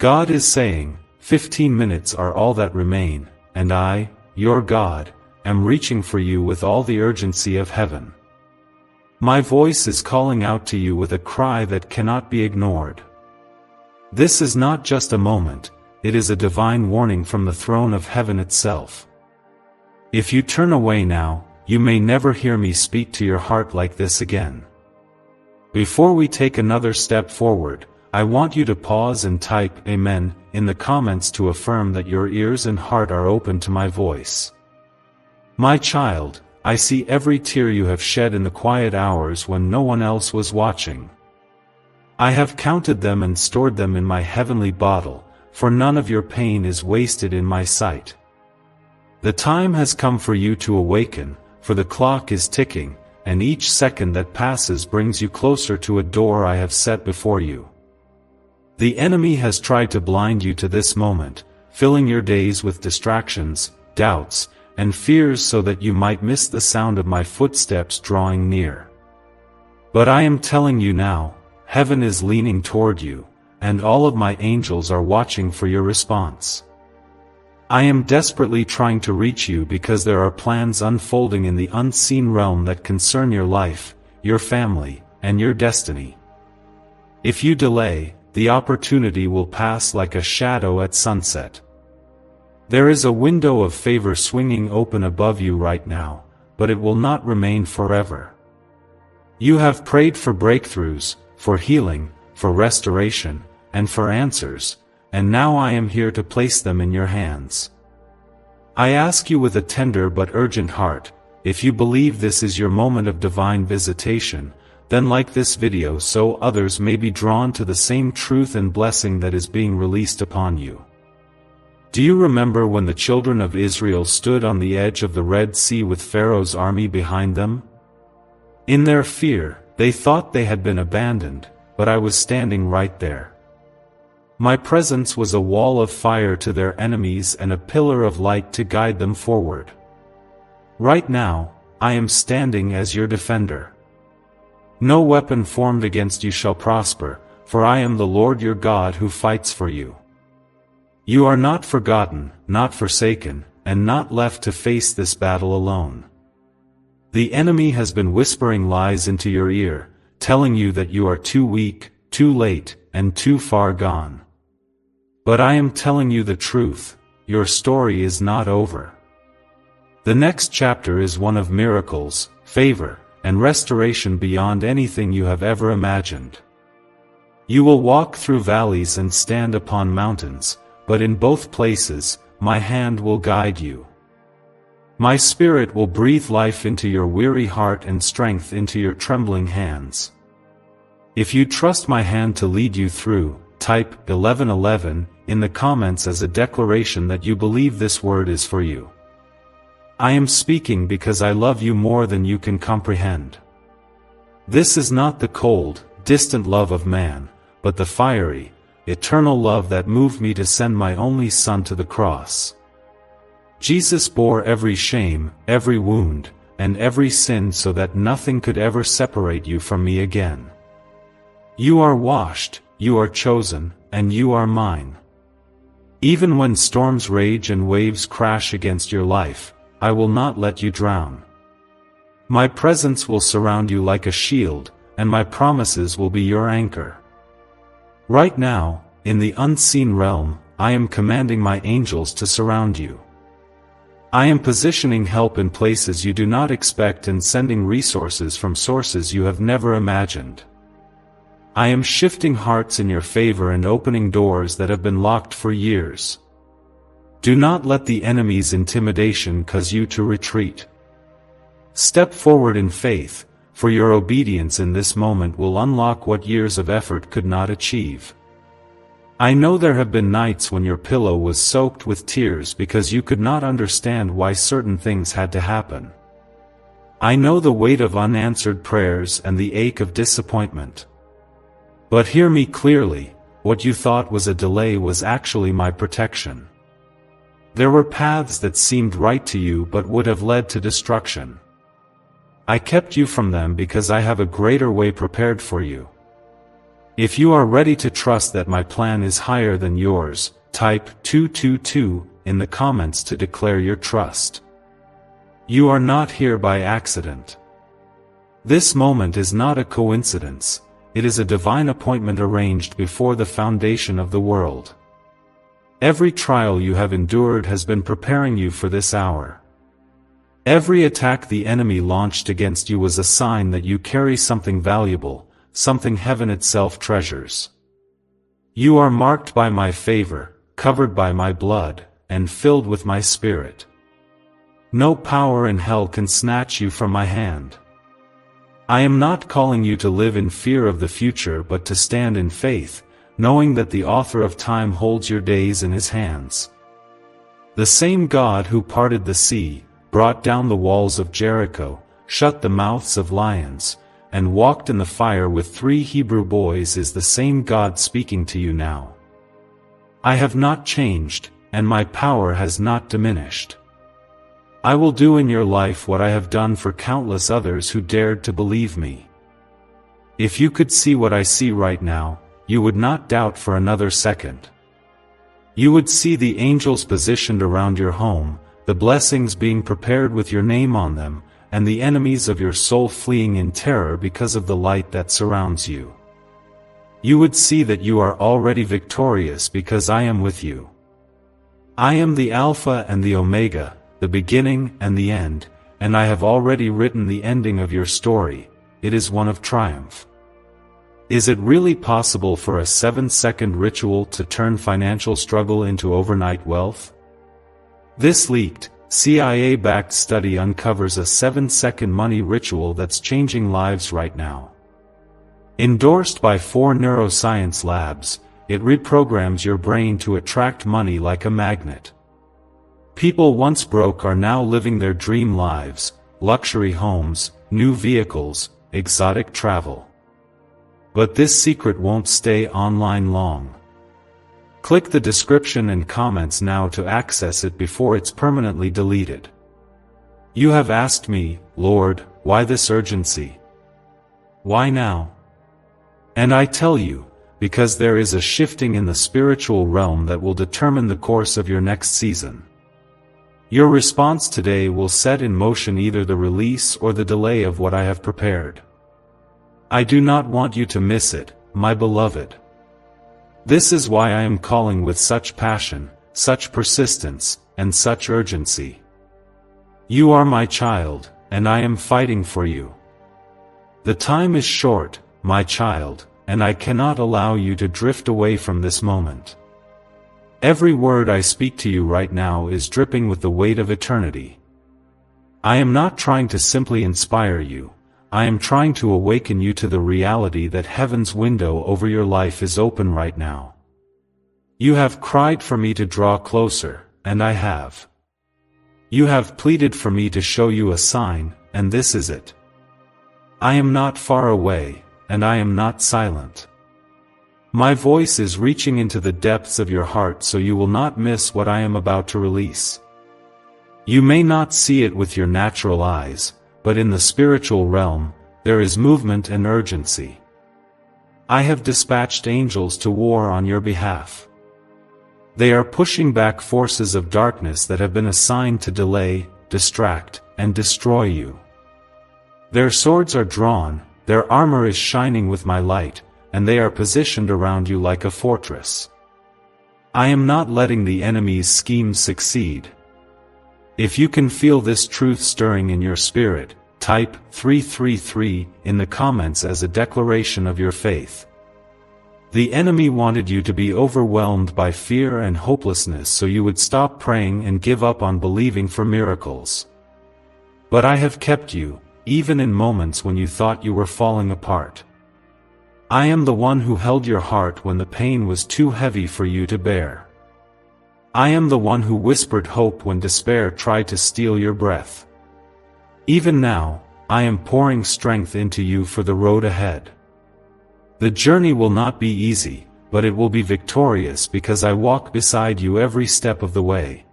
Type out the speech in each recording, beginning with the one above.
God is saying, 15 minutes are all that remain, and I, your God, am reaching for you with all the urgency of heaven. My voice is calling out to you with a cry that cannot be ignored. This is not just a moment, it is a divine warning from the throne of heaven itself. If you turn away now, you may never hear me speak to your heart like this again. Before we take another step forward, I want you to pause and type Amen in the comments to affirm that your ears and heart are open to my voice. My child, I see every tear you have shed in the quiet hours when no one else was watching. I have counted them and stored them in my heavenly bottle, for none of your pain is wasted in my sight. The time has come for you to awaken, for the clock is ticking, and each second that passes brings you closer to a door I have set before you. The enemy has tried to blind you to this moment, filling your days with distractions, doubts, and fears so that you might miss the sound of my footsteps drawing near. But I am telling you now, heaven is leaning toward you, and all of my angels are watching for your response. I am desperately trying to reach you because there are plans unfolding in the unseen realm that concern your life, your family, and your destiny. If you delay, the opportunity will pass like a shadow at sunset. There is a window of favor swinging open above you right now, but it will not remain forever. You have prayed for breakthroughs, for healing, for restoration, and for answers, and now I am here to place them in your hands. I ask you with a tender but urgent heart, if you believe this is your moment of divine visitation, then like this video so others may be drawn to the same truth and blessing that is being released upon you. Do you remember when the children of Israel stood on the edge of the Red Sea with Pharaoh's army behind them? In their fear, they thought they had been abandoned, but I was standing right there. My presence was a wall of fire to their enemies and a pillar of light to guide them forward. Right now, I am standing as your defender. No weapon formed against you shall prosper, for I am the Lord your God who fights for you. You are not forgotten, not forsaken, and not left to face this battle alone. The enemy has been whispering lies into your ear, telling you that you are too weak, too late, and too far gone. But I am telling you the truth, your story is not over. The next chapter is one of miracles, favor, and restoration beyond anything you have ever imagined. You will walk through valleys and stand upon mountains, but in both places, my hand will guide you. My Spirit will breathe life into your weary heart and strength into your trembling hands. If you trust my hand to lead you through, type 1111 in the comments as a declaration that you believe this word is for you. I am speaking because I love you more than you can comprehend. This is not the cold, distant love of man, but the fiery, eternal love that moved me to send my only Son to the cross. Jesus bore every shame, every wound, and every sin so that nothing could ever separate you from me again. You are washed, you are chosen, and you are mine. Even when storms rage and waves crash against your life, I will not let you drown. My presence will surround you like a shield, and my promises will be your anchor. Right now, in the unseen realm, I am commanding my angels to surround you. I am positioning help in places you do not expect and sending resources from sources you have never imagined. I am shifting hearts in your favor and opening doors that have been locked for years. Do not let the enemy's intimidation cause you to retreat. Step forward in faith, for your obedience in this moment will unlock what years of effort could not achieve. I know there have been nights when your pillow was soaked with tears because you could not understand why certain things had to happen. I know the weight of unanswered prayers and the ache of disappointment. But hear me clearly, what you thought was a delay was actually my protection. There were paths that seemed right to you but would have led to destruction. I kept you from them because I have a greater way prepared for you. If you are ready to trust that my plan is higher than yours, type 222 in the comments to declare your trust. You are not here by accident. This moment is not a coincidence, it is a divine appointment arranged before the foundation of the world. Every trial you have endured has been preparing you for this hour. Every attack the enemy launched against you was a sign that you carry something valuable, something heaven itself treasures. You are marked by my favor, covered by my blood, and filled with my spirit. No power in hell can snatch you from my hand. I am not calling you to live in fear of the future but to stand in faith, knowing that the author of time holds your days in his hands. The same God who parted the sea, brought down the walls of Jericho, shut the mouths of lions, and walked in the fire with 3 Hebrew boys is the same God speaking to you now. I have not changed, and my power has not diminished. I will do in your life what I have done for countless others who dared to believe me. If you could see what I see right now, you would not doubt for another second. You would see the angels positioned around your home, the blessings being prepared with your name on them, and the enemies of your soul fleeing in terror because of the light that surrounds you. You would see that you are already victorious because I am with you. I am the Alpha and the Omega, the beginning and the end, and I have already written the ending of your story. It is one of triumph. Is it really possible for a 7-second ritual to turn financial struggle into overnight wealth? This leaked, CIA-backed study uncovers a 7-second money ritual that's changing lives right now. Endorsed by 4 neuroscience labs, it reprograms your brain to attract money like a magnet. People once broke are now living their dream lives, luxury homes, new vehicles, exotic travel. But this secret won't stay online long. Click the description and comments now to access it before it's permanently deleted. You have asked me, Lord, why this urgency? Why now? And I tell you, because there is a shifting in the spiritual realm that will determine the course of your next season. Your response today will set in motion either the release or the delay of what I have prepared. I do not want you to miss it, my beloved. This is why I am calling with such passion, such persistence, and such urgency. You are my child, and I am fighting for you. The time is short, my child, and I cannot allow you to drift away from this moment. Every word I speak to you right now is dripping with the weight of eternity. I am not trying to simply inspire you. I am trying to awaken you to the reality that heaven's window over your life is open right now. You have cried for me to draw closer, and I have. You have pleaded for me to show you a sign, and this is it. I am not far away, and I am not silent. My voice is reaching into the depths of your heart so you will not miss what I am about to release. You may not see it with your natural eyes, but in the spiritual realm, there is movement and urgency. I have dispatched angels to war on your behalf. They are pushing back forces of darkness that have been assigned to delay, distract, and destroy you. Their swords are drawn, their armor is shining with my light, and they are positioned around you like a fortress. I am not letting the enemy's schemes succeed. If you can feel this truth stirring in your spirit, type 333 in the comments as a declaration of your faith. The enemy wanted you to be overwhelmed by fear and hopelessness so you would stop praying and give up on believing for miracles. But I have kept you, even in moments when you thought you were falling apart. I am the one who held your heart when the pain was too heavy for you to bear. I am the one who whispered hope when despair tried to steal your breath. Even now, I am pouring strength into you for the road ahead. The journey will not be easy, but it will be victorious because I walk beside you every step of the way.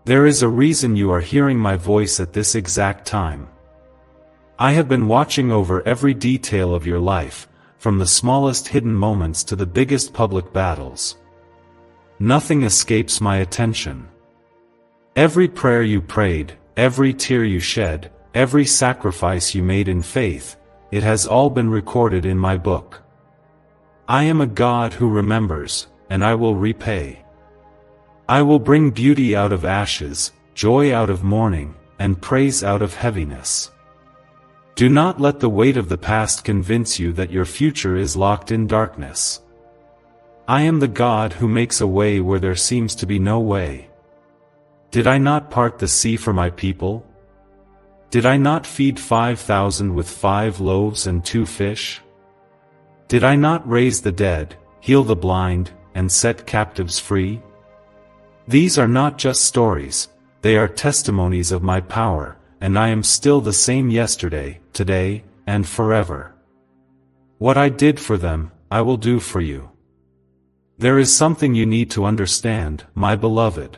There is a reason you are hearing my voice at this exact time. I have been watching over every detail of your life, from the smallest hidden moments to the biggest public battles. Nothing escapes my attention. Every prayer you prayed, every tear you shed, every sacrifice you made in faith, it has all been recorded in my book. I am a God who remembers, and I will repay. I will bring beauty out of ashes, joy out of mourning, and praise out of heaviness. Do not let the weight of the past convince you that your future is locked in darkness. I am the God who makes a way where there seems to be no way. Did I not part the sea for my people? Did I not feed 5,000 with 5 loaves and 2 fish? Did I not raise the dead, heal the blind, and set captives free? These are not just stories, they are testimonies of my power, and I am still the same yesterday, today, and forever. What I did for them, I will do for you. There is something you need to understand, my beloved.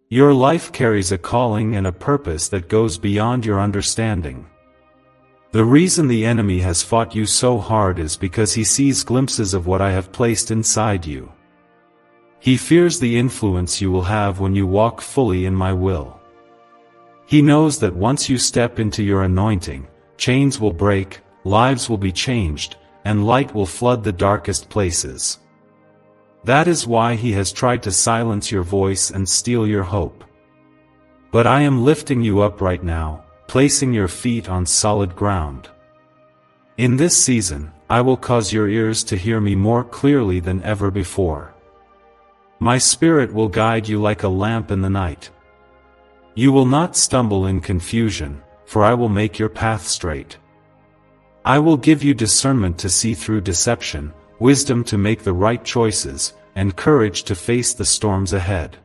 Your life carries a calling and a purpose that goes beyond your understanding. The reason the enemy has fought you so hard is because he sees glimpses of what I have placed inside you. He fears the influence you will have when you walk fully in my will. He knows that once you step into your anointing, chains will break, lives will be changed, and light will flood the darkest places. That is why he has tried to silence your voice and steal your hope. But I am lifting you up right now, placing your feet on solid ground. In this season, I will cause your ears to hear me more clearly than ever before. My Spirit will guide you like a lamp in the night. You will not stumble in confusion, for I will make your path straight. I will give you discernment to see through deception, wisdom to make the right choices, and courage to face the storms ahead.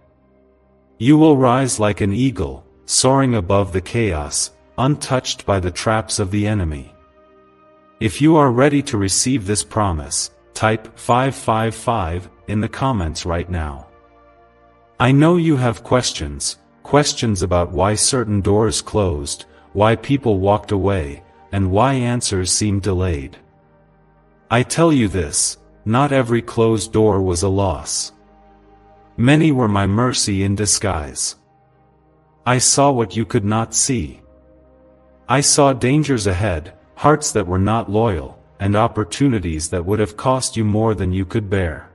You will rise like an eagle, soaring above the chaos, untouched by the traps of the enemy. If you are ready to receive this promise, type 555 in the comments right now. I know you have questions about why certain doors closed, why people walked away, and why answers seemed delayed. I tell you this, not every closed door was a loss. Many were my mercy in disguise. I saw what you could not see. I saw dangers ahead, hearts that were not loyal, and opportunities that would have cost you more than you could bear.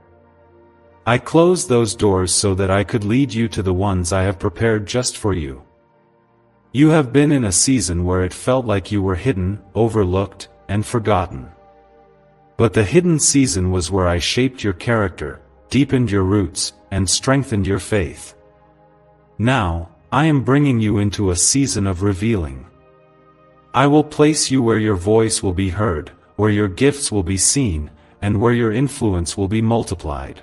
I closed those doors so that I could lead you to the ones I have prepared just for you. You have been in a season where it felt like you were hidden, overlooked, and forgotten. But the hidden season was where I shaped your character, deepened your roots, and strengthened your faith. Now, I am bringing you into a season of revealing. I will place you where your voice will be heard, where your gifts will be seen, and where your influence will be multiplied.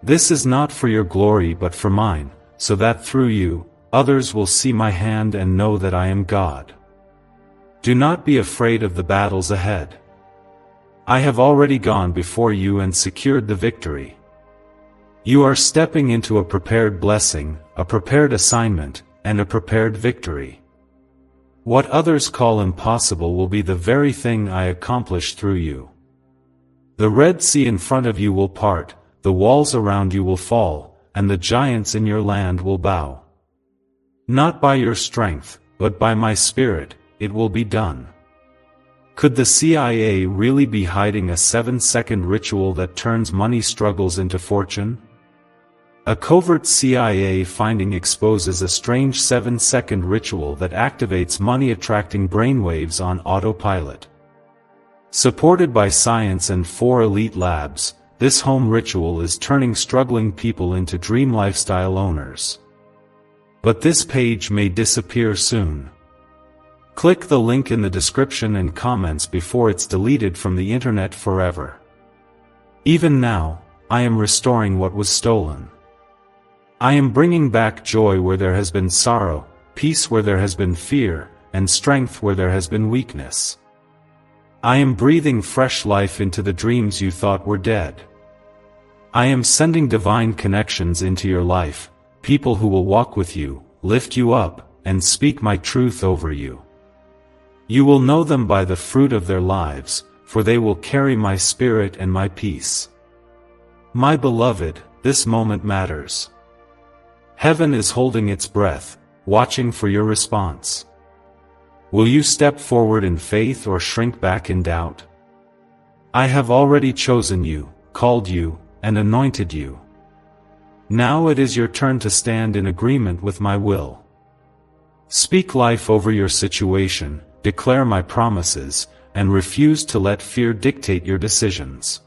This is not for your glory but for mine, so that through you, others will see my hand and know that I am God. Do not be afraid of the battles ahead. I have already gone before you and secured the victory. You are stepping into a prepared blessing, a prepared assignment, and a prepared victory. What others call impossible will be the very thing I accomplish through you. The Red Sea in front of you will part, the walls around you will fall, and the giants in your land will bow. Not by your strength, but by my Spirit, it will be done. Could the CIA really be hiding a 7-second ritual that turns money struggles into fortune? A covert CIA finding exposes a strange 7-second ritual that activates money-attracting brainwaves on autopilot. Supported by science and 4 elite labs, this home ritual is turning struggling people into dream lifestyle owners. But this page may disappear soon. Click the link in the description and comments before it's deleted from the internet forever. Even now, I am restoring what was stolen. I am bringing back joy where there has been sorrow, peace where there has been fear, and strength where there has been weakness. I am breathing fresh life into the dreams you thought were dead. I am sending divine connections into your life, people who will walk with you, lift you up, and speak my truth over you. You will know them by the fruit of their lives, for they will carry my spirit and my peace. My beloved, this moment matters. Heaven is holding its breath, watching for your response. Will you step forward in faith or shrink back in doubt? I have already chosen you, called you, and anointed you. Now it is your turn to stand in agreement with my will. Speak life over your situation, declare my promises, and refuse to let fear dictate your decisions.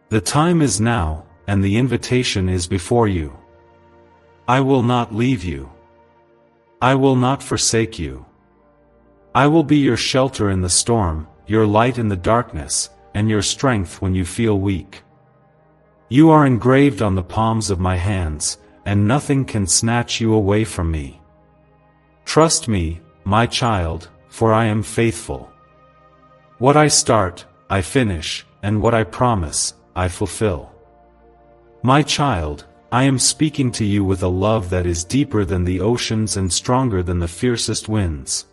The time is now, and the invitation is before you. I will not leave you. I will not forsake you. I will be your shelter in the storm, your light in the darkness, and your strength when you feel weak. You are engraved on the palms of my hands, and nothing can snatch you away from me. Trust me, my child, for I am faithful. What I start, I finish, and what I promise, I fulfill. My child, I am speaking to you with a love that is deeper than the oceans and stronger than the fiercest winds.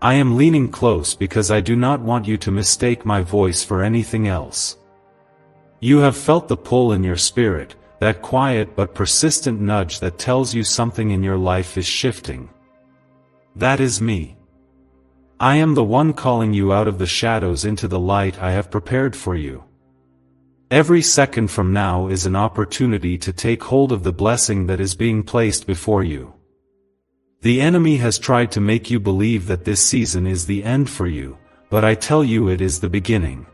I am leaning close because I do not want you to mistake my voice for anything else. You have felt the pull in your spirit, that quiet but persistent nudge that tells you something in your life is shifting. That is me. I am the one calling you out of the shadows into the light I have prepared for you. Every second from now is an opportunity to take hold of the blessing that is being placed before you. The enemy has tried to make you believe that this season is the end for you, but I tell you it is the beginning.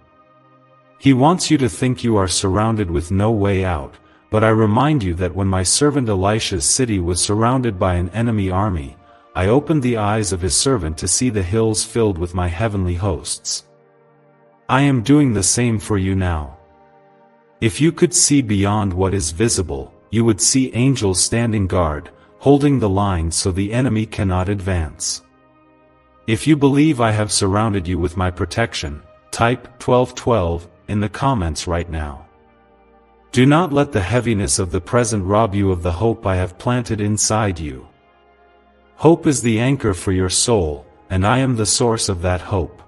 He wants you to think you are surrounded with no way out, but I remind you that when my servant Elisha's city was surrounded by an enemy army, I opened the eyes of his servant to see the hills filled with my heavenly hosts. I am doing the same for you now. If you could see beyond what is visible, you would see angels standing guard, holding the line so the enemy cannot advance. If you believe I have surrounded you with my protection, type 1212 in the comments right now. Do not let the heaviness of the present rob you of the hope I have planted inside you. Hope is the anchor for your soul, and I am the source of that hope.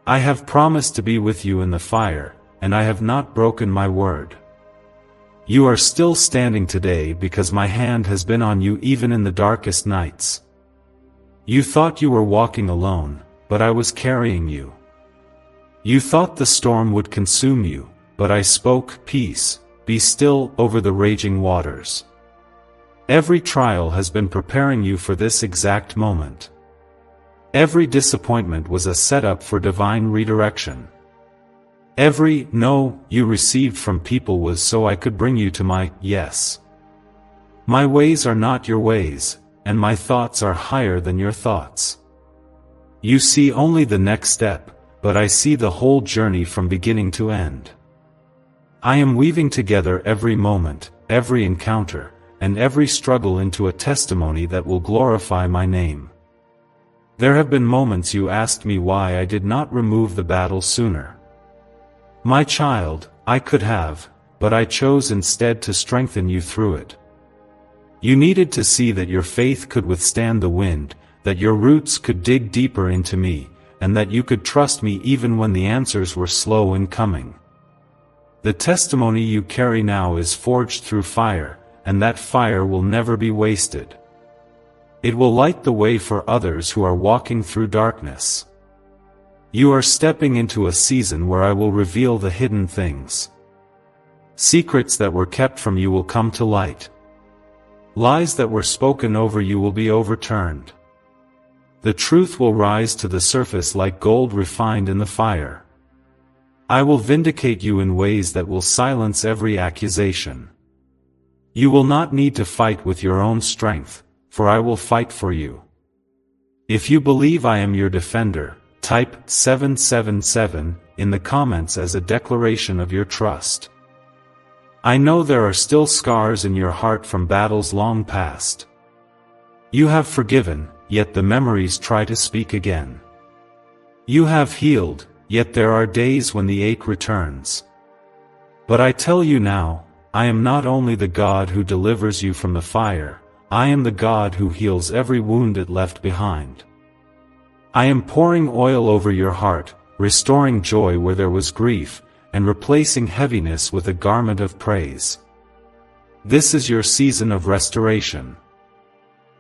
I have promised to be with you in the fire, and I have not broken my word. You are still standing today because my hand has been on you even in the darkest nights. You thought you were walking alone, but I was carrying you. You thought the storm would consume you, but I spoke, "Peace, be still," over the raging waters. Every trial has been preparing you for this exact moment. Every disappointment was a setup for divine redirection. Every "no" you received from people was so I could bring you to my "yes." My ways are not your ways, and my thoughts are higher than your thoughts. You see only the next step, but I see the whole journey from beginning to end. I am weaving together every moment, every encounter, and every struggle into a testimony that will glorify my name. There have been moments you asked me why I did not remove the battle sooner. My child, I could have, but I chose instead to strengthen you through it. You needed to see that your faith could withstand the wind, that your roots could dig deeper into me, and that you could trust me even when the answers were slow in coming. The testimony you carry now is forged through fire, and that fire will never be wasted. It will light the way for others who are walking through darkness. You are stepping into a season where I will reveal the hidden things. Secrets that were kept from you will come to light. Lies that were spoken over you will be overturned. The truth will rise to the surface like gold refined in the fire. I will vindicate you in ways that will silence every accusation. You will not need to fight with your own strength, for I will fight for you. If you believe I am your defender, type 777 in the comments as a declaration of your trust. I know there are still scars in your heart from battles long past. You have forgiven, yet the memories try to speak again. You have healed, yet there are days when the ache returns. But I tell you now, I am not only the God who delivers you from the fire, I am the God who heals every wound it left behind. I am pouring oil over your heart, restoring joy where there was grief, and replacing heaviness with a garment of praise. This is your season of restoration.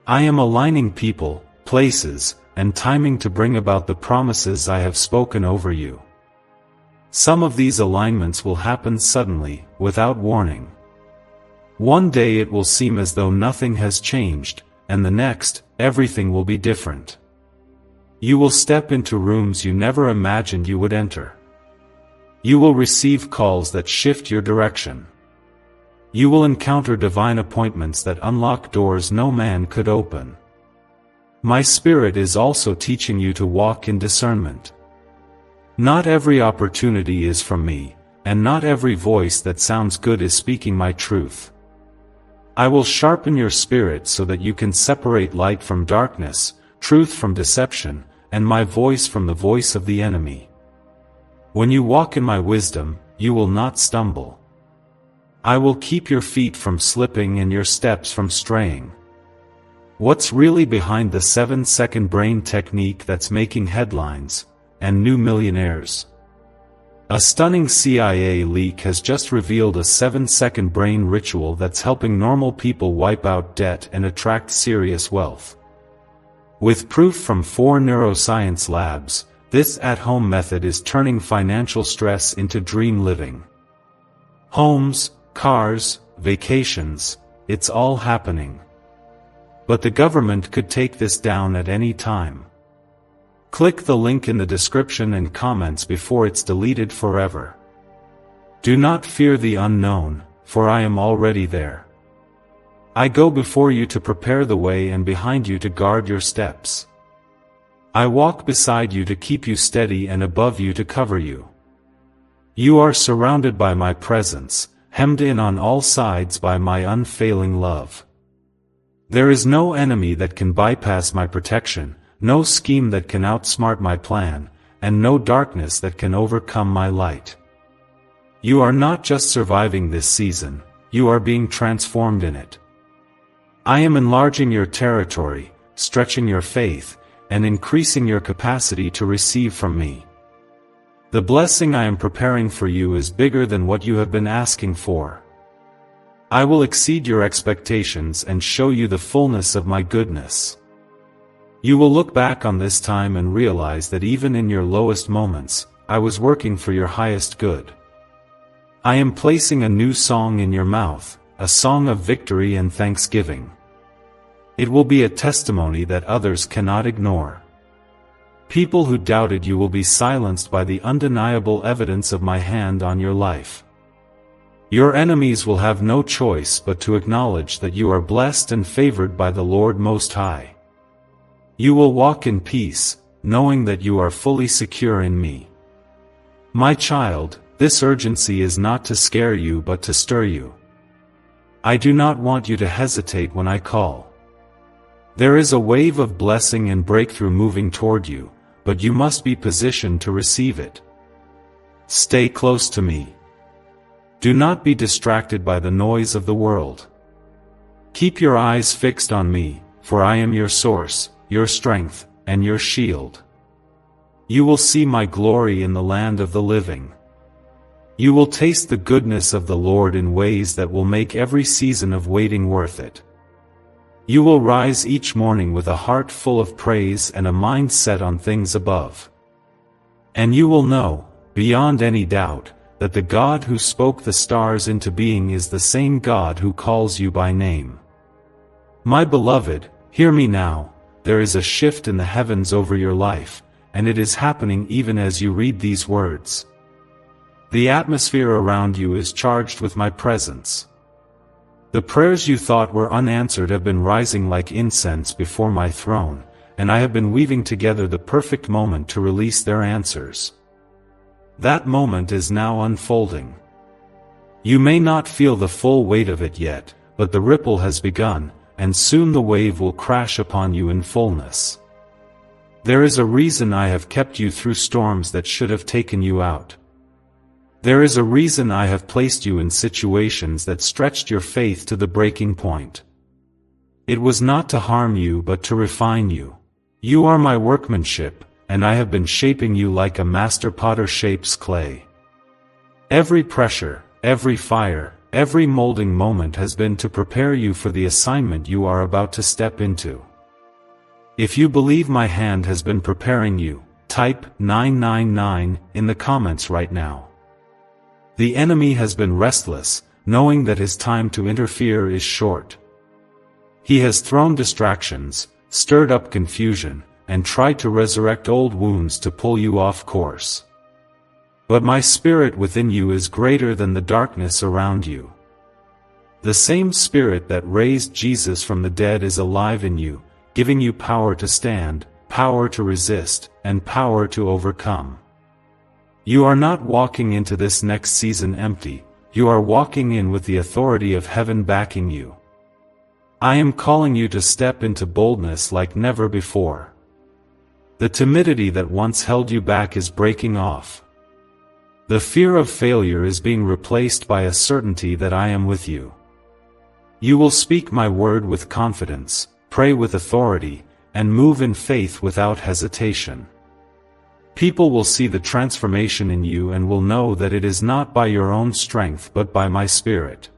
I am aligning people, places, and timing to bring about the promises I have spoken over you. Some of these alignments will happen suddenly, without warning. One day it will seem as though nothing has changed, and the next, everything will be different. You will step into rooms you never imagined you would enter. You will receive calls that shift your direction. You will encounter divine appointments that unlock doors no man could open. My Spirit is also teaching you to walk in discernment. Not every opportunity is from me, and not every voice that sounds good is speaking my truth. I will sharpen your spirit so that you can separate light from darkness, truth from deception, and my voice from the voice of the enemy. When you walk in my wisdom, you will not stumble. I will keep your feet from slipping and your steps from straying. What's really behind the 7-second brain technique that's making headlines, and new millionaires? A stunning CIA leak has just revealed a 7-second brain ritual that's helping normal people wipe out debt and attract serious wealth. With proof from 4 neuroscience labs, this at-home method is turning financial stress into dream living. Homes, cars, vacations, it's all happening. But the government could take this down at any time. Click the link in the description and comments before it's deleted forever. Do not fear the unknown, for I am already there. I go before you to prepare the way and behind you to guard your steps. I walk beside you to keep you steady and above you to cover you. You are surrounded by my presence, hemmed in on all sides by my unfailing love. There is no enemy that can bypass my protection, no scheme that can outsmart my plan, and no darkness that can overcome my light. You are not just surviving this season, you are being transformed in it. I am enlarging your territory, stretching your faith, and increasing your capacity to receive from me. The blessing I am preparing for you is bigger than what you have been asking for. I will exceed your expectations and show you the fullness of my goodness. You will look back on this time and realize that even in your lowest moments, I was working for your highest good. I am placing a new song in your mouth, a song of victory and thanksgiving. It will be a testimony that others cannot ignore. People who doubted you will be silenced by the undeniable evidence of my hand on your life. Your enemies will have no choice but to acknowledge that you are blessed and favored by the Lord Most High. You will walk in peace, knowing that you are fully secure in me. My child, this urgency is not to scare you but to stir you. I do not want you to hesitate when I call. There is a wave of blessing and breakthrough moving toward you, but you must be positioned to receive it. Stay close to me. Do not be distracted by the noise of the world. Keep your eyes fixed on me, for I am your source, your strength, and your shield. You will see my glory in the land of the living. You will taste the goodness of the Lord in ways that will make every season of waiting worth it. You will rise each morning with a heart full of praise and a mind set on things above. And you will know, beyond any doubt, that the God who spoke the stars into being is the same God who calls you by name. My beloved, hear me now, there is a shift in the heavens over your life, and it is happening even as you read these words. The atmosphere around you is charged with my presence. The prayers you thought were unanswered have been rising like incense before my throne, and I have been weaving together the perfect moment to release their answers. That moment is now unfolding. You may not feel the full weight of it yet, but the ripple has begun, and soon the wave will crash upon you in fullness. There is a reason I have kept you through storms that should have taken you out. There is a reason I have placed you in situations that stretched your faith to the breaking point. It was not to harm you but to refine you. You are my workmanship, and I have been shaping you like a master potter shapes clay. Every pressure, every fire, every molding moment has been to prepare you for the assignment you are about to step into. If you believe my hand has been preparing you, type 999 in the comments right now. The enemy has been restless, knowing that his time to interfere is short. He has thrown distractions, stirred up confusion, and tried to resurrect old wounds to pull you off course. But my spirit within you is greater than the darkness around you. The same spirit that raised Jesus from the dead is alive in you, giving you power to stand, power to resist, and power to overcome. You are not walking into this next season empty, you are walking in with the authority of heaven backing you. I am calling you to step into boldness like never before. The timidity that once held you back is breaking off. The fear of failure is being replaced by a certainty that I am with you. You will speak my word with confidence, pray with authority, and move in faith without hesitation. People will see the transformation in you and will know that it is not by your own strength but by my Spirit.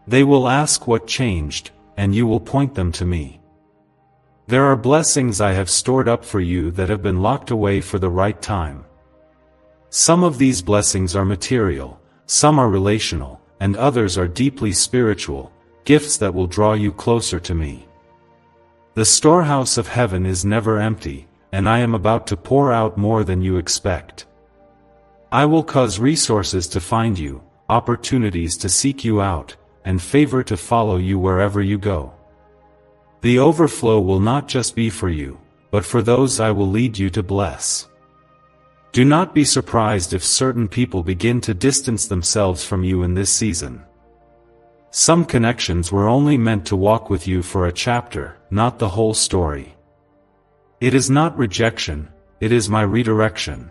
They will ask what changed, and you will point them to me. There are blessings I have stored up for you that have been locked away for the right time. Some of these blessings are material, some are relational, and others are deeply spiritual, gifts that will draw you closer to me. The storehouse of heaven is never empty, and I am about to pour out more than you expect. I will cause resources to find you, opportunities to seek you out, and favor to follow you wherever you go. The overflow will not just be for you, but for those I will lead you to bless. Do not be surprised if certain people begin to distance themselves from you in this season. Some connections were only meant to walk with you for a chapter, not the whole story. It is not rejection, it is my redirection.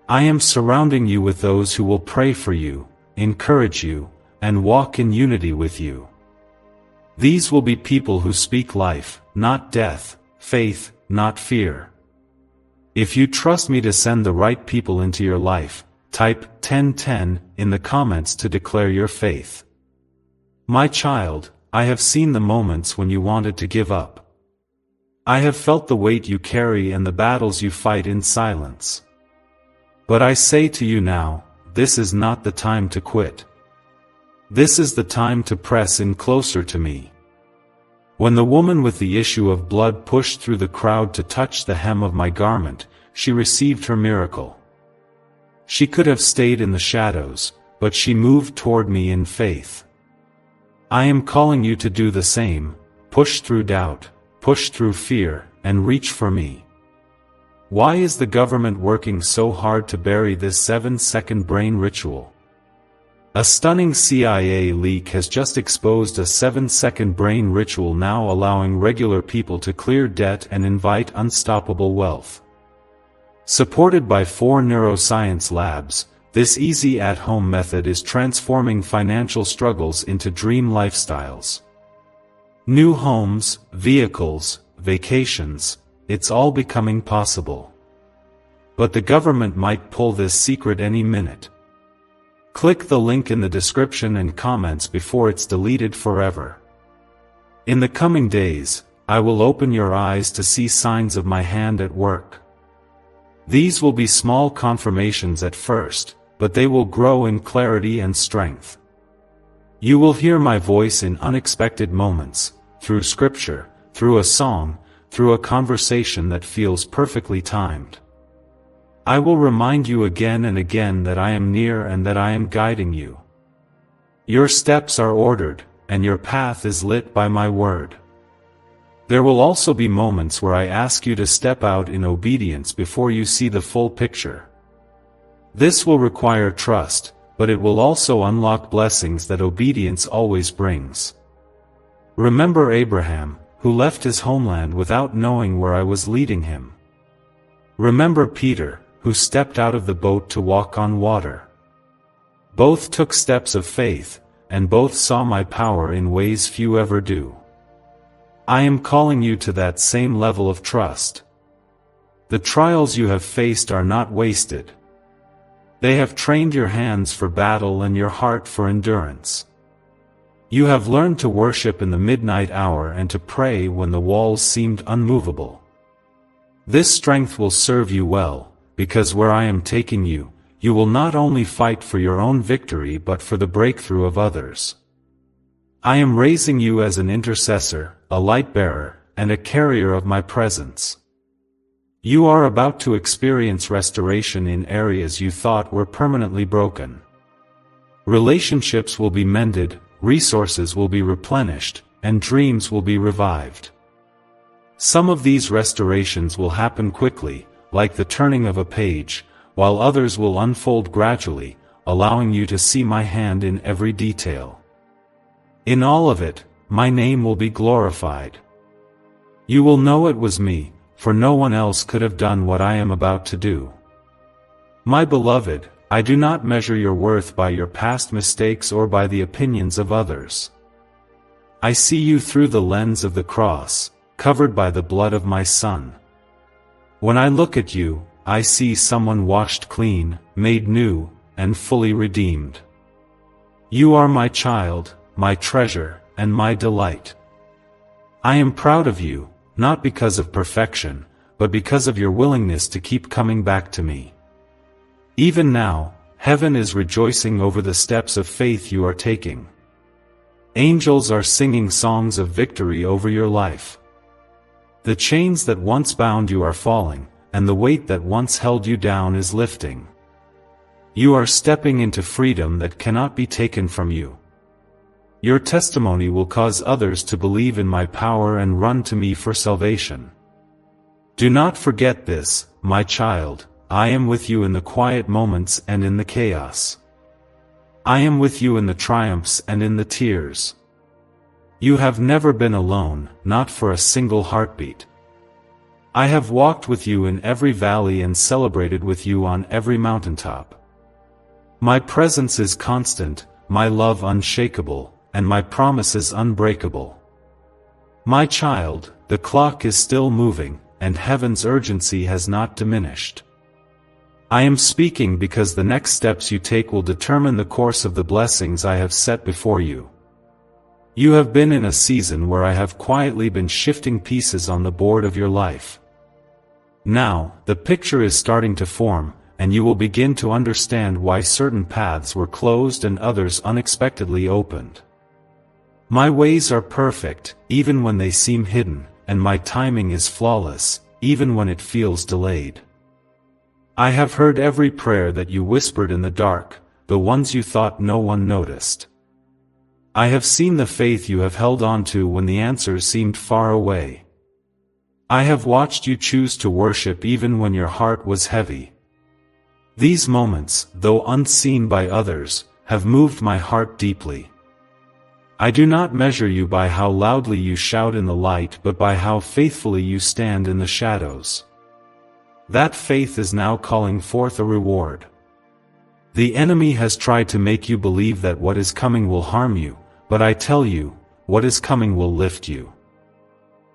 I am surrounding you with those who will pray for you, encourage you, and walk in unity with you. These will be people who speak life, not death, faith, not fear. If you trust me to send the right people into your life, type 1010 in the comments to declare your faith. My child, I have seen the moments when you wanted to give up. I have felt the weight you carry and the battles you fight in silence. But I say to you now, this is not the time to quit. This is the time to press in closer to me. When the woman with the issue of blood pushed through the crowd to touch the hem of my garment, she received her miracle. She could have stayed in the shadows, but she moved toward me in faith. I am calling you to do the same, push through doubt, push through fear, and reach for me. Why is the government working so hard to bury this 7-second brain ritual? A stunning CIA leak has just exposed a 7-second brain ritual now allowing regular people to clear debt and invite unstoppable wealth. Supported by 4 neuroscience labs, this easy at-home method is transforming financial struggles into dream lifestyles. New homes, vehicles, vacations, it's all becoming possible. But the government might pull this secret any minute. Click the link in the description and comments before it's deleted forever. In the coming days, I will open your eyes to see signs of my hand at work. These will be small confirmations at first, but they will grow in clarity and strength. You will hear my voice in unexpected moments, through scripture, through a song, through a conversation that feels perfectly timed. I will remind you again and again that I am near and that I am guiding you. Your steps are ordered, and your path is lit by my word. There will also be moments where I ask you to step out in obedience before you see the full picture. This will require trust, but it will also unlock blessings that obedience always brings. Remember Abraham, who left his homeland without knowing where I was leading him. Remember Peter, who stepped out of the boat to walk on water. Both took steps of faith, and both saw my power in ways few ever do. I am calling you to that same level of trust. The trials you have faced are not wasted. They have trained your hands for battle and your heart for endurance. You have learned to worship in the midnight hour and to pray when the walls seemed unmovable. This strength will serve you well, because where I am taking you, you will not only fight for your own victory but for the breakthrough of others. I am raising you as an intercessor, a light-bearer, and a carrier of my presence. You are about to experience restoration in areas you thought were permanently broken. Relationships will be mended, resources will be replenished, and dreams will be revived. Some of these restorations will happen quickly, like the turning of a page, while others will unfold gradually, allowing you to see my hand in every detail. In all of it, my name will be glorified. You will know it was me, for no one else could have done what I am about to do. My beloved, I do not measure your worth by your past mistakes or by the opinions of others. I see you through the lens of the cross, covered by the blood of my Son. When I look at you, I see someone washed clean, made new, and fully redeemed. You are my child, my treasure, and my delight. I am proud of you, not because of perfection, but because of your willingness to keep coming back to me. Even now, heaven is rejoicing over the steps of faith you are taking. Angels are singing songs of victory over your life. The chains that once bound you are falling, and the weight that once held you down is lifting. You are stepping into freedom that cannot be taken from you. Your testimony will cause others to believe in my power and run to me for salvation. Do not forget this, my child, I am with you in the quiet moments and in the chaos. I am with you in the triumphs and in the tears. You have never been alone, not for a single heartbeat. I have walked with you in every valley and celebrated with you on every mountaintop. My presence is constant, my love unshakable, and my promises unbreakable. My child, the clock is still moving, and heaven's urgency has not diminished. I am speaking because the next steps you take will determine the course of the blessings I have set before you. You have been in a season where I have quietly been shifting pieces on the board of your life. Now, the picture is starting to form, and you will begin to understand why certain paths were closed and others unexpectedly opened. My ways are perfect, even when they seem hidden, and my timing is flawless, even when it feels delayed. I have heard every prayer that you whispered in the dark, the ones you thought no one noticed. I have seen the faith you have held on to when the answers seemed far away. I have watched you choose to worship even when your heart was heavy. These moments, though unseen by others, have moved my heart deeply. I do not measure you by how loudly you shout in the light but by how faithfully you stand in the shadows. That faith is now calling forth a reward. The enemy has tried to make you believe that what is coming will harm you, but I tell you, what is coming will lift you.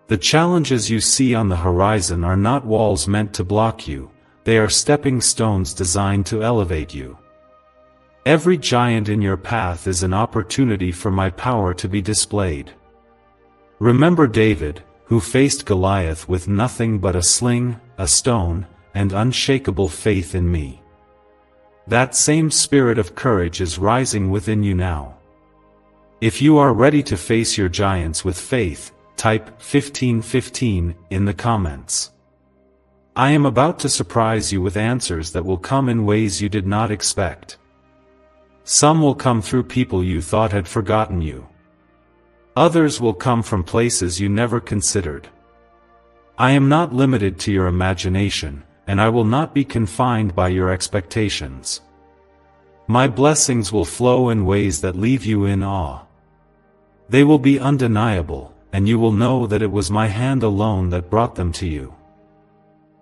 The challenges you see on the horizon are not walls meant to block you, they are stepping stones designed to elevate you. Every giant in your path is an opportunity for my power to be displayed. Remember David, who faced Goliath with nothing but a sling, a stone, and unshakable faith in me. That same spirit of courage is rising within you now. If you are ready to face your giants with faith, type 1515 in the comments. I am about to surprise you with answers that will come in ways you did not expect. Some will come through people you thought had forgotten you. Others will come from places you never considered. I am not limited to your imagination, and I will not be confined by your expectations. My blessings will flow in ways that leave you in awe. They will be undeniable, and you will know that it was my hand alone that brought them to you.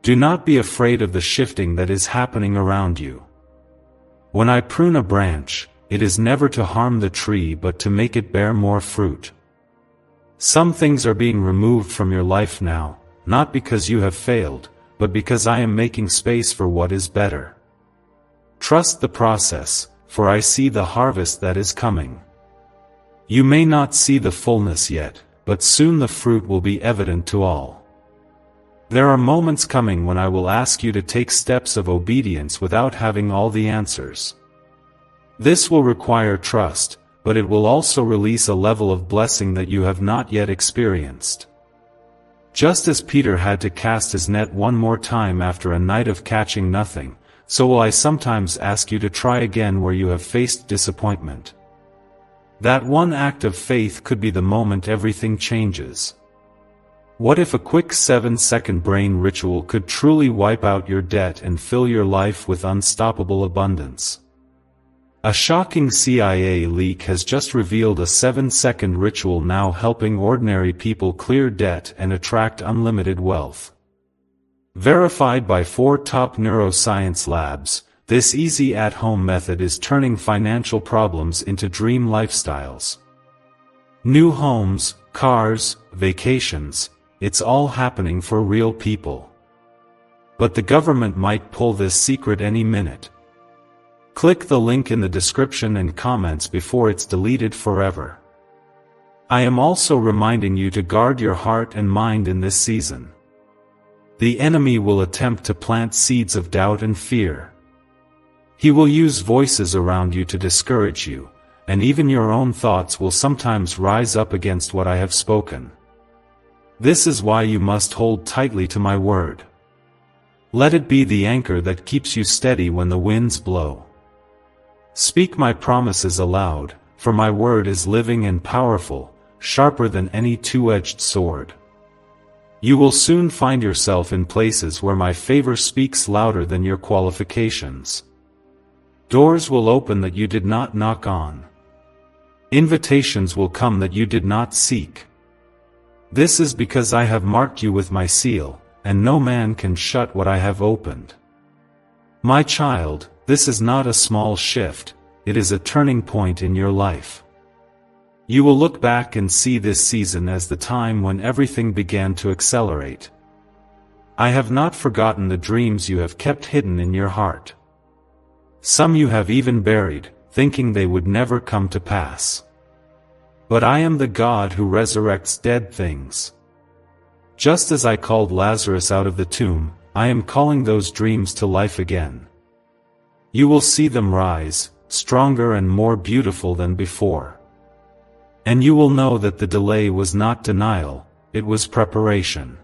Do not be afraid of the shifting that is happening around you. When I prune a branch, it is never to harm the tree but to make it bear more fruit. Some things are being removed from your life now, not because you have failed, but because I am making space for what is better. Trust the process, for I see the harvest that is coming. You may not see the fullness yet, but soon the fruit will be evident to all. There are moments coming when I will ask you to take steps of obedience without having all the answers. This will require trust, but it will also release a level of blessing that you have not yet experienced. Just as Peter had to cast his net one more time after a night of catching nothing, so will I sometimes ask you to try again where you have faced disappointment. That one act of faith could be the moment everything changes. What if a quick 7-second brain ritual could truly wipe out your debt and fill your life with unstoppable abundance? A shocking CIA leak has just revealed a 7-second ritual now helping ordinary people clear debt and attract unlimited wealth. Verified by 4 top neuroscience labs, this easy at-home method is turning financial problems into dream lifestyles. New homes, cars, vacations, it's all happening for real people. But the government might pull this secret any minute. Click the link in the description and comments before it's deleted forever. I am also reminding you to guard your heart and mind in this season. The enemy will attempt to plant seeds of doubt and fear. He will use voices around you to discourage you, and even your own thoughts will sometimes rise up against what I have spoken. This is why you must hold tightly to my word. Let it be the anchor that keeps you steady when the winds blow. Speak my promises aloud, for my word is living and powerful, sharper than any two-edged sword. You will soon find yourself in places where my favor speaks louder than your qualifications. Doors will open that you did not knock on. Invitations will come that you did not seek. This is because I have marked you with my seal, and no man can shut what I have opened. My child, this is not a small shift, it is a turning point in your life. You will look back and see this season as the time when everything began to accelerate. I have not forgotten the dreams you have kept hidden in your heart. Some you have even buried, thinking they would never come to pass. But I am the God who resurrects dead things. Just as I called Lazarus out of the tomb, I am calling those dreams to life again. You will see them rise, stronger and more beautiful than before. And you will know that the delay was not denial, it was preparation.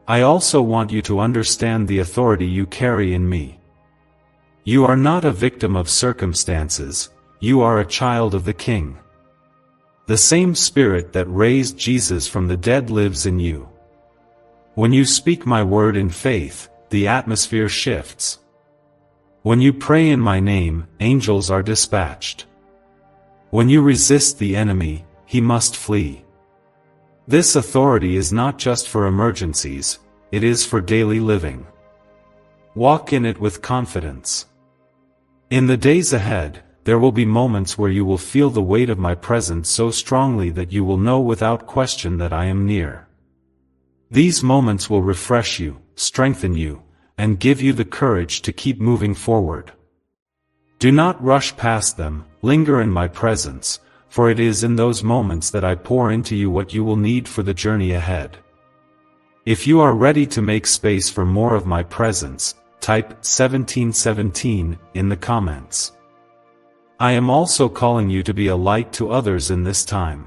I also want you to understand the authority you carry in me. You are not a victim of circumstances, you are a child of the King. The same Spirit that raised Jesus from the dead lives in you. When you speak my word in faith, the atmosphere shifts. When you pray in my name, angels are dispatched. When you resist the enemy, he must flee. This authority is not just for emergencies, it is for daily living. Walk in it with confidence. In the days ahead, there will be moments where you will feel the weight of my presence so strongly that you will know without question that I am near. These moments will refresh you, strengthen you, and give you the courage to keep moving forward. Do not rush past them, linger in my presence, for it is in those moments that I pour into you what you will need for the journey ahead. If you are ready to make space for more of my presence, type 1717 in the comments. I am also calling you to be a light to others in this time.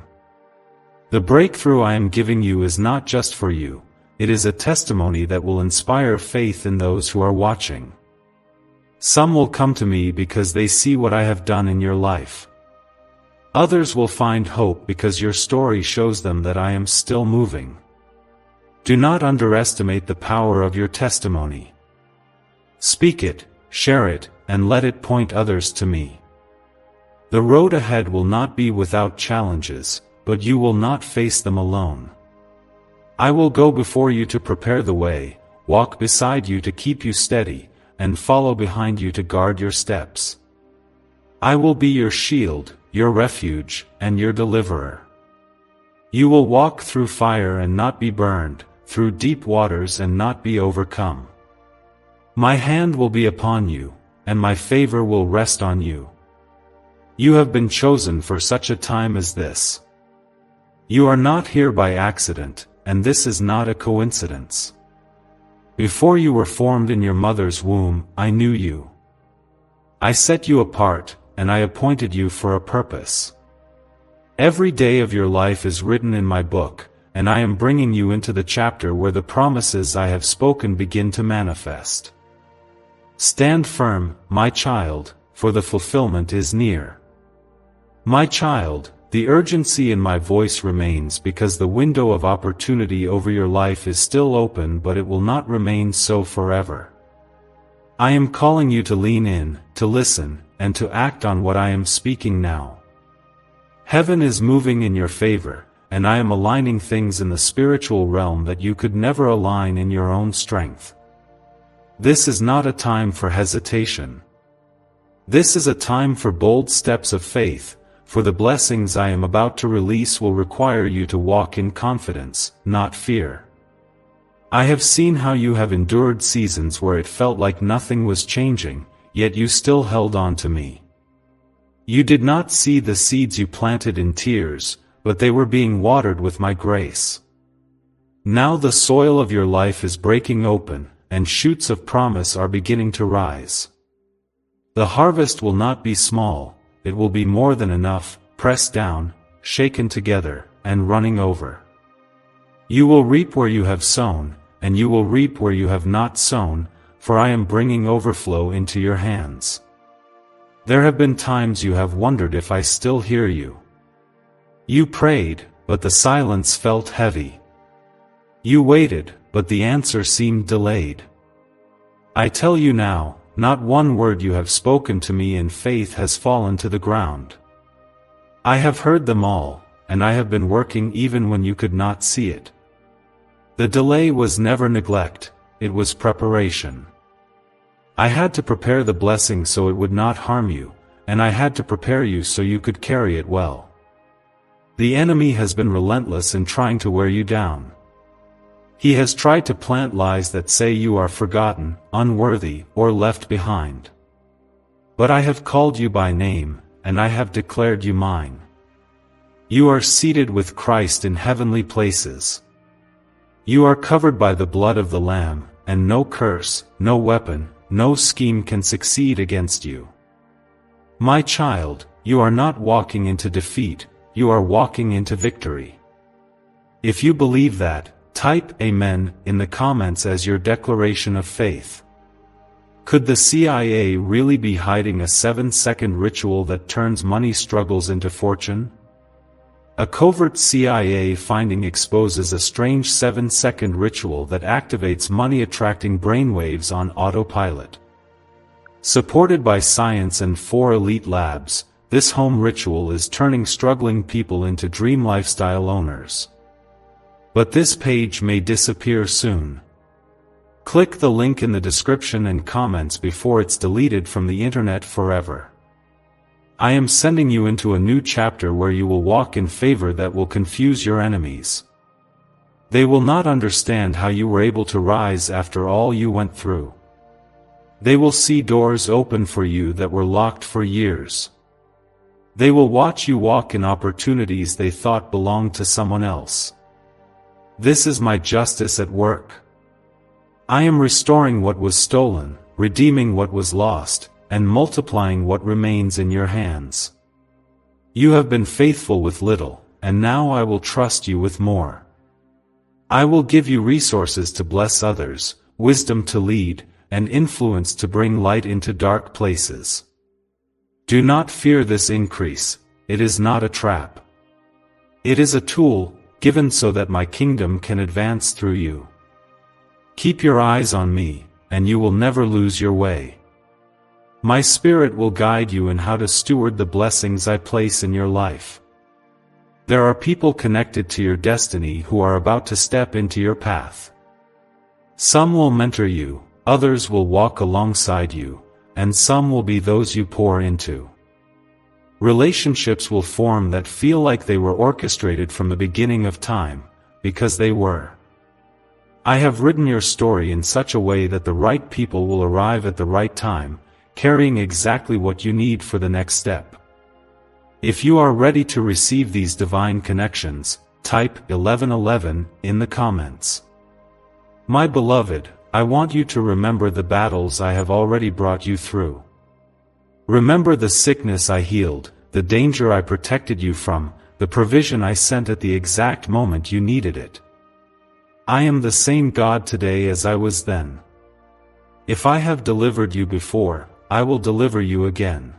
The breakthrough I am giving you is not just for you, it is a testimony that will inspire faith in those who are watching. Some will come to me because they see what I have done in your life. Others will find hope because your story shows them that I am still moving. Do not underestimate the power of your testimony. Speak it, share it, and let it point others to me. The road ahead will not be without challenges, but you will not face them alone. I will go before you to prepare the way, walk beside you to keep you steady, and follow behind you to guard your steps. I will be your shield, your refuge, and your deliverer. You will walk through fire and not be burned, through deep waters and not be overcome. My hand will be upon you, and my favor will rest on you. You have been chosen for such a time as this. You are not here by accident, and this is not a coincidence. Before you were formed in your mother's womb, I knew you. I set you apart, and I appointed you for a purpose. Every day of your life is written in my book, and I am bringing you into the chapter where the promises I have spoken begin to manifest. Stand firm, my child, for the fulfillment is near. My child, the urgency in my voice remains because the window of opportunity over your life is still open, but it will not remain so forever. I am calling you to lean in, to listen, and to act on what I am speaking now. Heaven is moving in your favor, and I am aligning things in the spiritual realm that you could never align in your own strength. This is not a time for hesitation. This is a time for bold steps of faith, for the blessings I am about to release will require you to walk in confidence, not fear. I have seen how you have endured seasons where it felt like nothing was changing, yet you still held on to me. You did not see the seeds you planted in tears, but they were being watered with my grace. Now the soil of your life is breaking open, and shoots of promise are beginning to rise. The harvest will not be small, it will be more than enough, pressed down, shaken together, and running over. You will reap where you have sown, and you will reap where you have not sown, for I am bringing overflow into your hands. There have been times you have wondered if I still hear you. You prayed, but the silence felt heavy. You waited, but the answer seemed delayed. I tell you now, not one word you have spoken to me in faith has fallen to the ground. I have heard them all, and I have been working even when you could not see it. The delay was never neglect, it was preparation. I had to prepare the blessing so it would not harm you, and I had to prepare you so you could carry it well. The enemy has been relentless in trying to wear you down. He has tried to plant lies that say you are forgotten, unworthy, or left behind. But I have called you by name, and I have declared you mine. You are seated with Christ in heavenly places. You are covered by the blood of the Lamb, and no curse, no weapon, no scheme can succeed against you. My child, you are not walking into defeat, you are walking into victory. If you believe that, type Amen in the comments as your declaration of faith. Could the CIA really be hiding a 7-second ritual that turns money struggles into fortune? A covert CIA finding exposes a strange 7-second ritual that activates money-attracting brainwaves on autopilot. Supported by science and 4 elite labs, this home ritual is turning struggling people into dream lifestyle owners. But this page may disappear soon. Click the link in the description and comments before it's deleted from the internet forever. I am sending you into a new chapter where you will walk in favor that will confuse your enemies. They will not understand how you were able to rise after all you went through. They will see doors open for you that were locked for years. They will watch you walk in opportunities they thought belonged to someone else. This is my justice at work. I am restoring what was stolen, redeeming what was lost, and multiplying what remains in your hands. You have been faithful with little, and now I will trust you with more. I will give you resources to bless others, wisdom to lead, and influence to bring light into dark places. Do not fear this increase, it is not a trap. It is a tool, given so that my kingdom can advance through you. Keep your eyes on me, and you will never lose your way. My Spirit will guide you in how to steward the blessings I place in your life. There are people connected to your destiny who are about to step into your path. Some will mentor you, others will walk alongside you, and some will be those you pour into. Relationships will form that feel like they were orchestrated from the beginning of time, because they were. I have written your story in such a way that the right people will arrive at the right time, carrying exactly what you need for the next step. If you are ready to receive these divine connections, type 1111 in the comments. My beloved, I want you to remember the battles I have already brought you through. Remember the sickness I healed, the danger I protected you from, the provision I sent at the exact moment you needed it. I am the same God today as I was then. If I have delivered you before, I will deliver you again.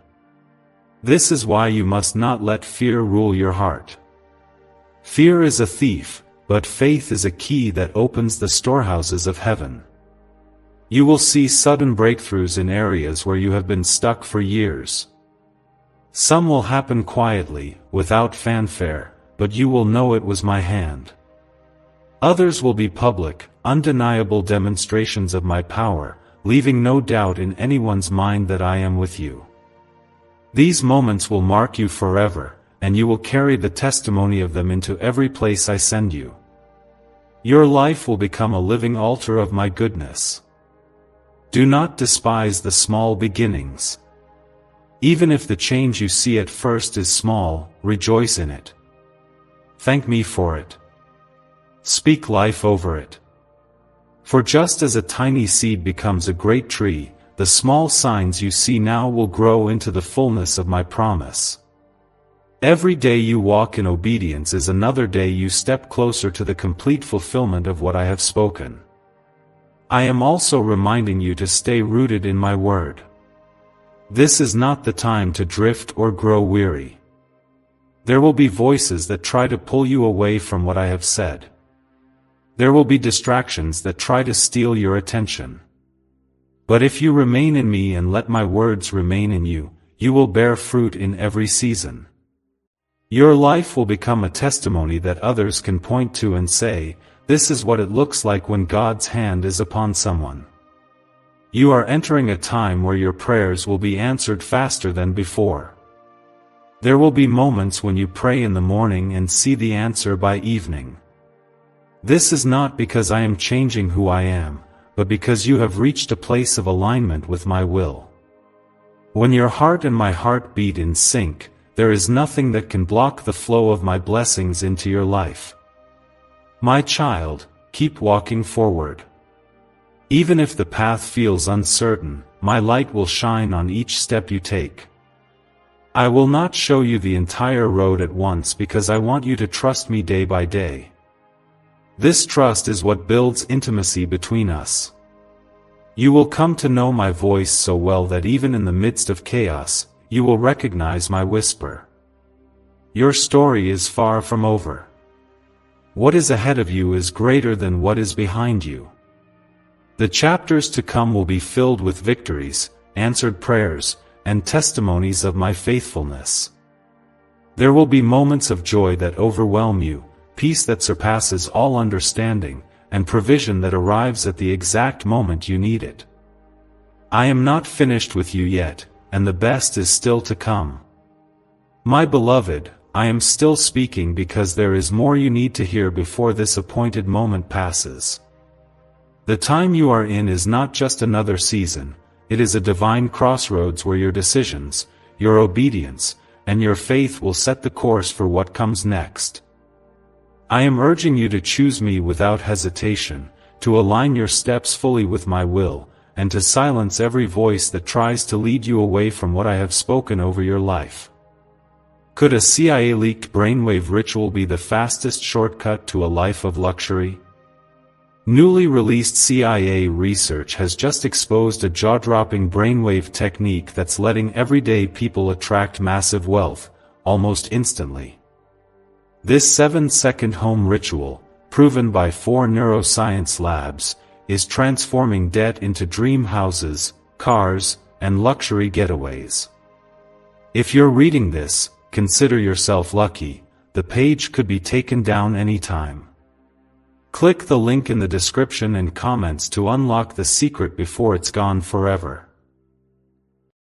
This is why you must not let fear rule your heart. Fear is a thief, but faith is a key that opens the storehouses of heaven. You will see sudden breakthroughs in areas where you have been stuck for years. Some will happen quietly, without fanfare, but you will know it was my hand. Others will be public, undeniable demonstrations of my power, leaving no doubt in anyone's mind that I am with you. These moments will mark you forever, and you will carry the testimony of them into every place I send you. Your life will become a living altar of my goodness. Do not despise the small beginnings. Even if the change you see at first is small, rejoice in it. Thank me for it. Speak life over it. For just as a tiny seed becomes a great tree, the small signs you see now will grow into the fullness of my promise. Every day you walk in obedience is another day you step closer to the complete fulfillment of what I have spoken. I am also reminding you to stay rooted in my word. This is not the time to drift or grow weary. There will be voices that try to pull you away from what I have said. There will be distractions that try to steal your attention. But if you remain in me and let my words remain in you, you will bear fruit in every season. Your life will become a testimony that others can point to and say, "This is what it looks like when God's hand is upon someone." You are entering a time where your prayers will be answered faster than before. There will be moments when you pray in the morning and see the answer by evening. This is not because I am changing who I am, but because you have reached a place of alignment with my will. When your heart and my heart beat in sync, there is nothing that can block the flow of my blessings into your life. My child, keep walking forward. Even if the path feels uncertain, my light will shine on each step you take. I will not show you the entire road at once because I want you to trust me day by day. This trust is what builds intimacy between us. You will come to know my voice so well that even in the midst of chaos, you will recognize my whisper. Your story is far from over. What is ahead of you is greater than what is behind you. The chapters to come will be filled with victories, answered prayers, and testimonies of my faithfulness. There will be moments of joy that overwhelm you, peace that surpasses all understanding, and provision that arrives at the exact moment you need it. I am not finished with you yet, and the best is still to come. My beloved, I am still speaking because there is more you need to hear before this appointed moment passes. The time you are in is not just another season, it is a divine crossroads where your decisions, your obedience, and your faith will set the course for what comes next. I am urging you to choose me without hesitation, to align your steps fully with my will, and to silence every voice that tries to lead you away from what I have spoken over your life. Could a CIA-leaked brainwave ritual be the fastest shortcut to a life of luxury? Newly released CIA research has just exposed a jaw-dropping brainwave technique that's letting everyday people attract massive wealth, almost instantly. This 7-second home ritual, proven by 4 neuroscience labs, is transforming debt into dream houses, cars, and luxury getaways. If you're reading this, consider yourself lucky, the page could be taken down anytime. Click the link in the description and comments to unlock the secret before it's gone forever.